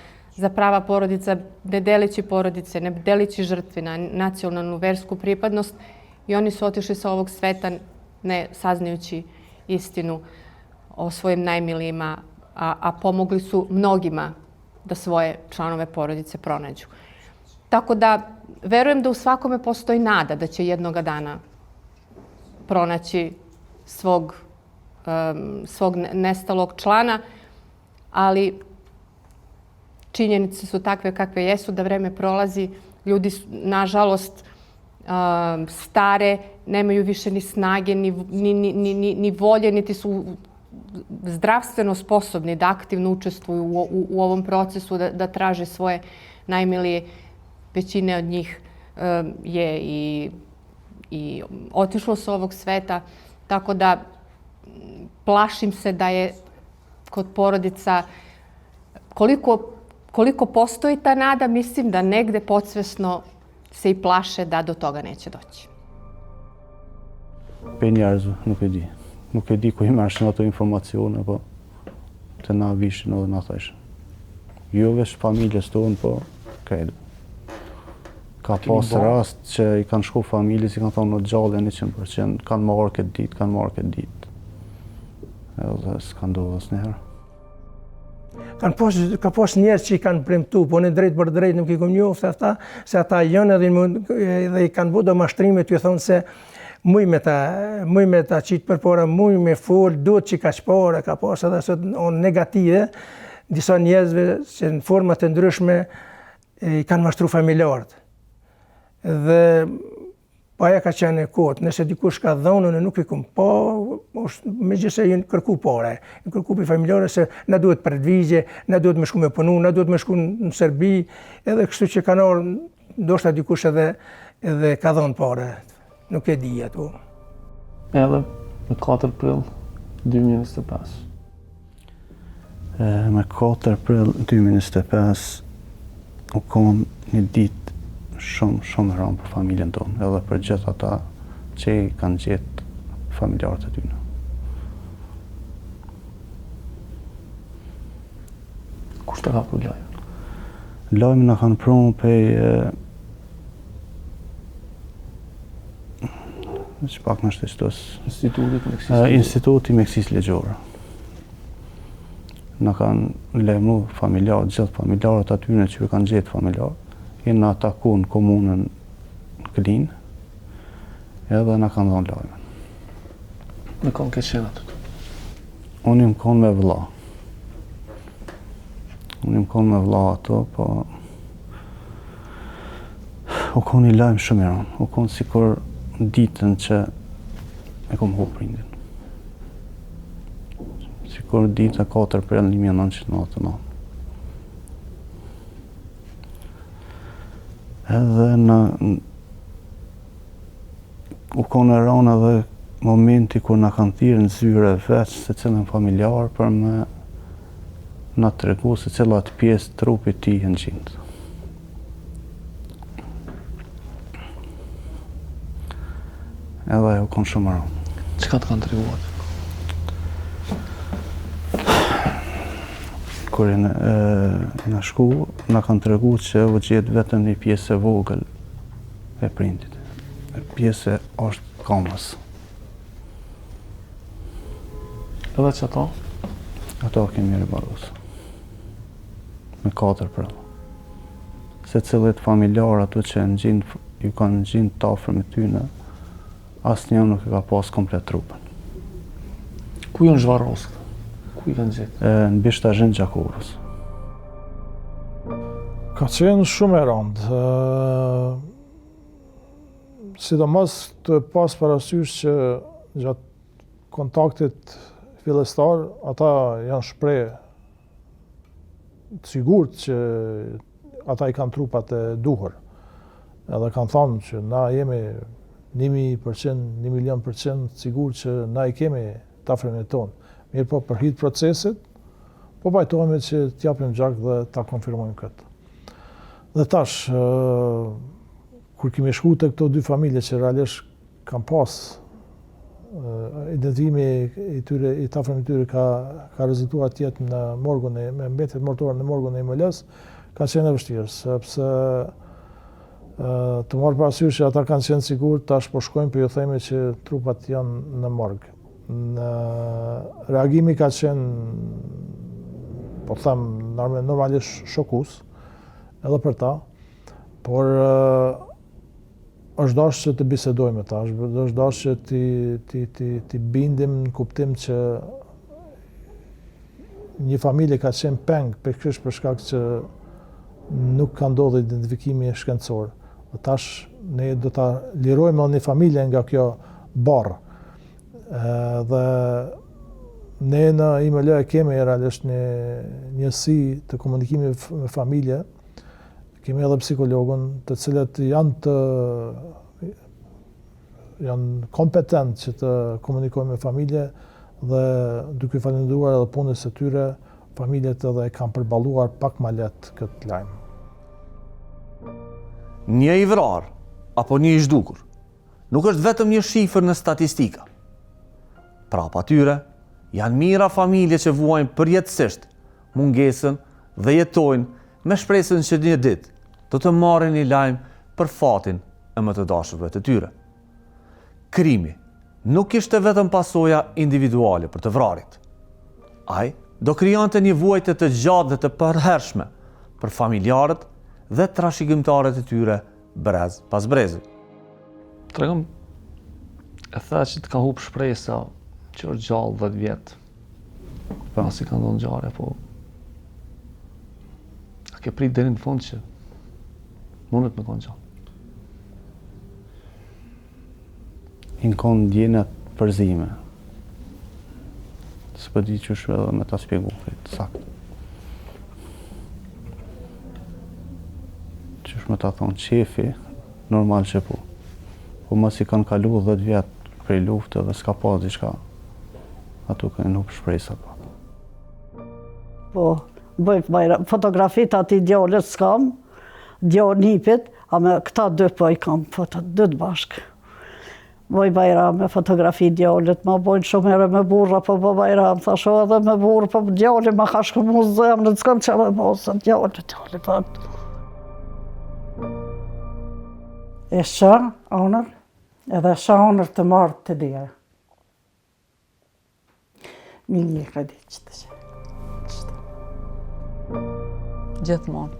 prava porodica, ne delići porodice, ne delići žrtve na nacionalnu, versku pripadnost, i oni su otišli sa ovog sveta ne saznajući istinu o svojim najmilijima, a pomogli su mnogima da svoje članove porodice pronađu. Tako da, verujem da u svakome postoji nada da će jednoga dana pronaći svog nestalog člana, ali činjenice su takve kakve jesu, da vreme prolazi, ljudi nažalost stare, nemaju više ni snage, ni volje, niti su zdravstveno sposobni da aktivno učestvuju u ovom procesu, da traže svoje najmilije. Većina od njih je i otišlo sa ovog sveta, tako da plašim se da je kod porodica, koliko postoji ta nada, mislim da negde podsvesno se i plaše da do toga neće doći. Për njerëzve, nuk e di. Nuk e di ku i marshin ato informacione, po të na vishin edhe na thashin. Jo veç familjes tonë, po krejt. Ka pas rast që i kanë shku familjes, i kanë thonë në gjallë 100%, kanë marrë këtë ditë. Edhe s'ka ndodhë asnjëherë. Ka pas njerëz që i kanë premtu, po në drejt për drejt nuk i kom njoftë ata, se ata janë edhe i kanë bëu mashtrime të thonë se muj me ta qitë për para, muj me fol, duhet që ka shpare, ka pas edhe sot negative, disa njerëzve që në format të ndryshme i kanë mashtru familjarët. Dhe paja ka qenë e kotë, nëse dikush ka dhonën e nuk i kumë pa, me gjithse i në kërku pare, i kërku për familjare se na duhet për dvigje, na duhet me shku me punu, na duhet me shku në Serbi, edhe kështu që kanë orë, ndoshta dikush edhe ka dhonë pare, nuk e di ato. Edhe me 4 prill 2025. Me 4 prill 2025 u konë një ditë shumë rëmë për familjen tonë, edhe për gjithë ata që i kanë gjetë familjarët e tyne. Kush të ka pru lajmë? Lajmë në kanë pru pej që pak në shteshtos. Instituti Meksis Legjore. Në kanë lajmu familjarët, gjithë familjarët atyne që i kanë gjetë familjarët. Në ataku në komunën Klin, edhe në kanë dhonë lajmen. Në konë këtë qenë atë? Unë im konë me vëlla. Ato, po u konë i lajmë shumë i rënë. U konë si kur ditën që e kom hu prindin. Si kur ditë 4 prill 1999. Edhe u konë e rënë edhe momenti kur na kanë thirrë në zyre veç se cilën familjar për me na tregu se cilat pjesë trupit ti në gjindë. Edhe u konë shumë rënë. Çka të kanë treguar? Kur në shku, në kanë të regu që u gjetë vetëm një pjesë e vogël e prindit. Pjesë është kamës. Edhe që ato? Ato kemi ribarosë. Me 4 prill. Se cilët familjarë ato që ju kanë në gjindë të afër me tyne, asë një nuk e ka pas komplet trupën. Ku ju në zhvarosë? Ku i kanë gjetë? Në Bishtazhin Gjakovës. Ka qenë shumë e rëndë. Sidomos të pas parasysh që gjatë kontaktit fillestar, ata janë shpreh të sigurt që ata i kanë trupat e duhur. Edhe kanë thonë që na jemi 1.000%, 1.000.000% sigurt që na i kemi të afërmit tonë. Mirë po për hit procesit, po pajtohemi që t'japim gjak dhe ta konfirmojmë këtë. Dhe tash, kur kemi shku të këto dy familje që realisht kam pas identifimi i tyre, i të afërmit tyre ka rezultuar tjetë në morgun me mbetjet mortore në morgun e IML-s, ka qenë e vështirë, sepse të marrë parasysh që ata kanë qenë sigur, tash po shkojmë për ju themi që trupat janë në morg. Reagimi ka qenë, po them, normalisht shokus, edhe për ta, por është dashur që të bisedojmë me ta, është dashur që ti bindim në kuptim që një familje ka qenë peng pikërisht për shkak që nuk ka ndodhur identifikimi shkencor. Tash ne do ta lirojmë një familje nga kjo barr. Dhe ne në IML kemi realisht një njësi të komunikimit me familje. Kemi edhe psikologun, të cilët janë kompetent që të komunikojnë me familje dhe duke falendruar edhe punës së tyre, familjet edhe kanë përballuar pak ma lehtë këtë lajm. Një i vrarë apo një i zhdukur nuk është vetëm një shifër në statistika. Prapa atyre janë mijëra familje që vuajnë përjetësisht mungesën dhe jetojnë me shpresën që një ditë do të marrin një lajm për fatin e më të dashurve të tyre. Krimi nuk ishte vetëm pasoja individuale për të vrarit. Ai do krijonte një vuajtje të gjatë dhe të përhershme për familjarët dhe trashëgimtarët e tyre brez pas brezi. Tregom e tha që të ka hup shpresa që është gjallë 10 vjetë. Pasi ka ndonë ngjarje, po a ke prit deri në fund që mundet me konë gjallë? I në konë djenat përzime. S'po di që shve edhe me ta spjegu këtë sakt. Që shme ta thonë qefi, normal që po. Po mos i kanë kalu 10 vjetë prej luftë dhe s'ka pas diçka. Ato kanë nuk shpresa pa. Po, bëj fotografit ati djallet s'kam, djallë nipit, a me këta dy po i kam foto, dy të bashkë. Bëj Bajram me fotografi djallit, ma bojnë shumë herë me burra, po Bajram, thasho edhe me burra, po djalli ma ka shku mu zemë, në të s'kam që me mosë, djalli, po. E shë, onër, edhe shë onër të marë të dhja. Milje ka di që të që. Gjithmonë.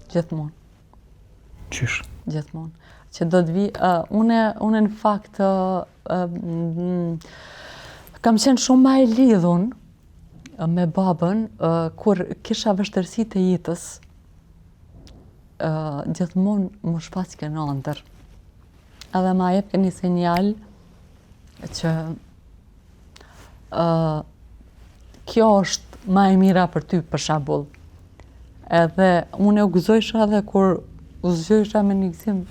Gjithmonë. Qysh? Gjithmonë. Që do të vi, une në fakt kam qenë shumë ma e lidhun me babën kur kisha vështërsi të jetës, gjithmonë më shpas ke në ndër. Edhe ma jep ke një sinjal që kjo është ma e mira për ty për shembull. Edhe unë u gëzojsha edhe kur u zgjojsha me një gëzim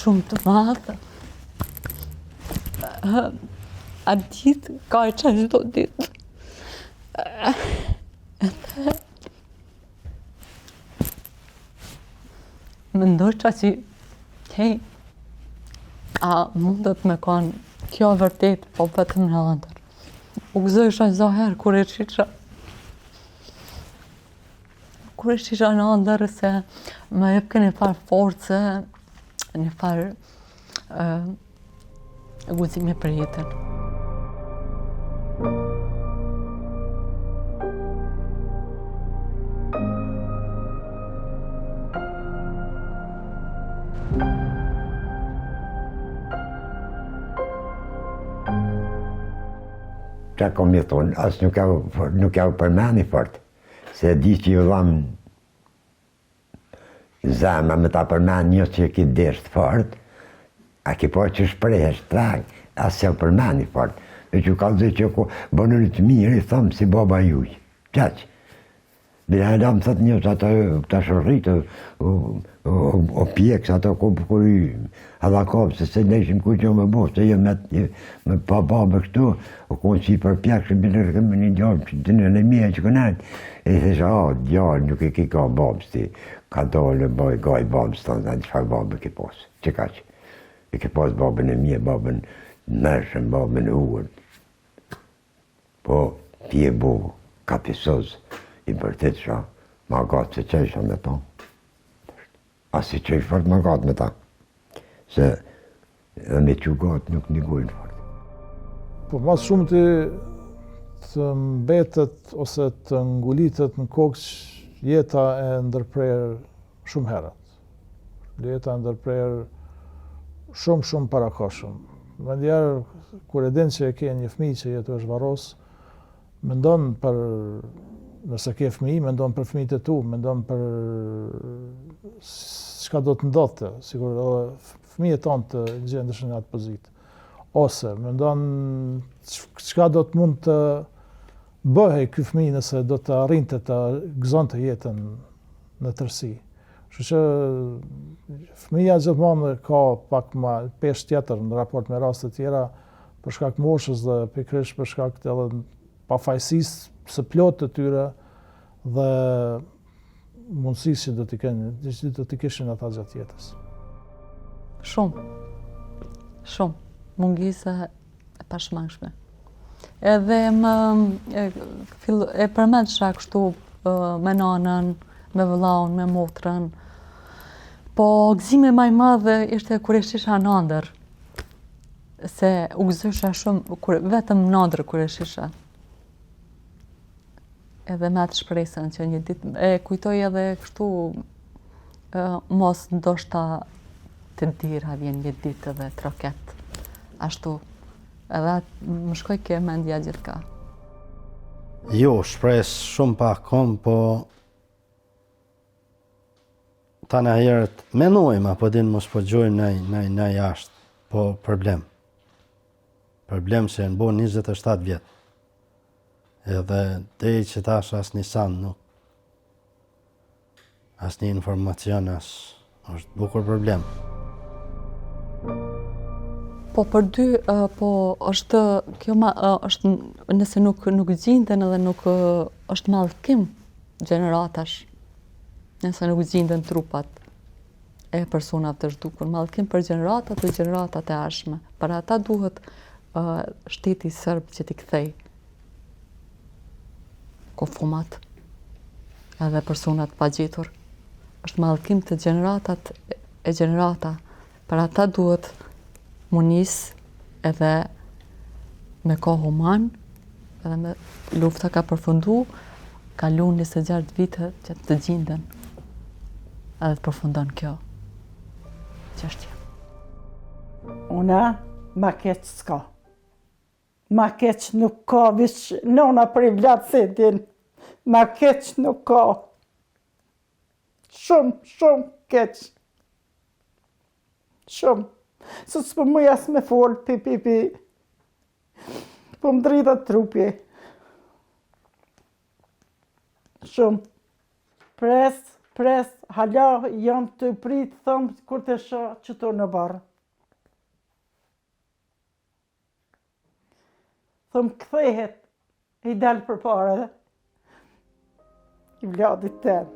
shumë të madh. A ditë ka e qa çdo ditë. Mendojsha që hej, a mundet me kanë kjo vërtet, po vetëm në ëndër. U gëzojsha çdo herë kur e shisha. Kur e shisha në ëndër se më jep një farë force, një farë gëzime për jetën. Qa kom i thonë, asë nuk jau përmeni fort, se di që ju dham zama me ta përmeni një që ki desht fort, a ki po që shprehesh trag, asë jau përmeni fort, dhe që ka dhe që bënërit mirë, i thamë si baba juj, qaq. Bina e dam thët njës ato të shërritë, o pjekës ato kur i hadakop, se se neshim ku që me bo, se jo me pa babë kështu, o konë si për pjekë, se bina rëkëm një gjallë që të në mija që kënajnë. E thesha, gjallë nuk e ki ka babës ti, ka dole boj gaj babës të në qëfar babë ke posë, që ka që. E ke posë babën e mje, babën mërshën, babën uër. Po, ti e bu kapisozë, i vërtet shë, ma gatë se që isha me ta. A si që ishë fort ma gatë me ta. Se edhe me që gatë nuk një gujnë fort. Po mas shumë të mbetet ose të ngulitet në kokë jeta e ndërprerë shumë herët. Jeta e ndërprerë shumë parakoshëm. Më ndjerë, kur e din që e ke një fëmijë që jetu është varros, mendon për, nëse ke fëmijë, mendon për fëmijët e tu, mendon për çka do të ndodhte, sigur edhe fëmijët tonë të gjendeshin në atë pozitë. Ose mendon çka do të mund të bëhej ky fëmijë nëse do të arrinte të gëzonte jetën në tërësi. Kështu që fëmija gjithmonë ka pak ma pesh tjetër në raport me raste tjera për shkak moshës dhe pikërisht për shkak të edhe pafajësisë së plotë të tyre dhe mundësisë që do t'i kishin ata gjatë jetës. Shumë. Mungesa e pashmangshme. Edhe e përmendësha kështu me nanën, me vëllaun, me motrën. Po gëzimi më i madh ishte kur e shisha nëndër. Se u gëzosha shumë, vetëm nëndër kur e shisha. Edhe me atë shpresën që një ditë, e kujtoj edhe kështu, mos ndoshta të dira vjen një ditë edhe troket. Ashtu, edhe më shkoj ke mendja gjithka. Jo, shpresë shumë pak kom, po ta në herët menojmë, apo din mos po gjojmë në jashtë, po problem. Problem se në bo 27 vjetë. Edhe dhe që tash as një sanë nuk, as një informacion, është bukur problem. Po për dy, po është, kjo është, nëse nuk gjinden edhe nuk është mallkim gjeneratash, nëse nuk gjinden trupat e personave të zhdukur, mallkim për gjeneratat dhe gjeneratat e ardhshme. Për ata duhet shteti serb që t'i kthej konfumat edhe personat pa gjetur. Është mallkim të gjeneratat e gjenerata. Për ata duhet munis edhe me kohë human, edhe me lufta ka përfundu, kalun 26 vite që të gjinden edhe të përfundon kjo çështje. Una ma keq s'ka. Ma keq nuk ka, vish nona për i vlatësitin. Ma keq nuk ka. Shumë keq. Shumë. Së s'po më jas me fol, pi. Po më drita trupje. Shumë. Pres, hala jam të prit, thëmë kur të shë qëto në barë. Thëmë këthehet, i dalë për pare dhe. I vladit tenë.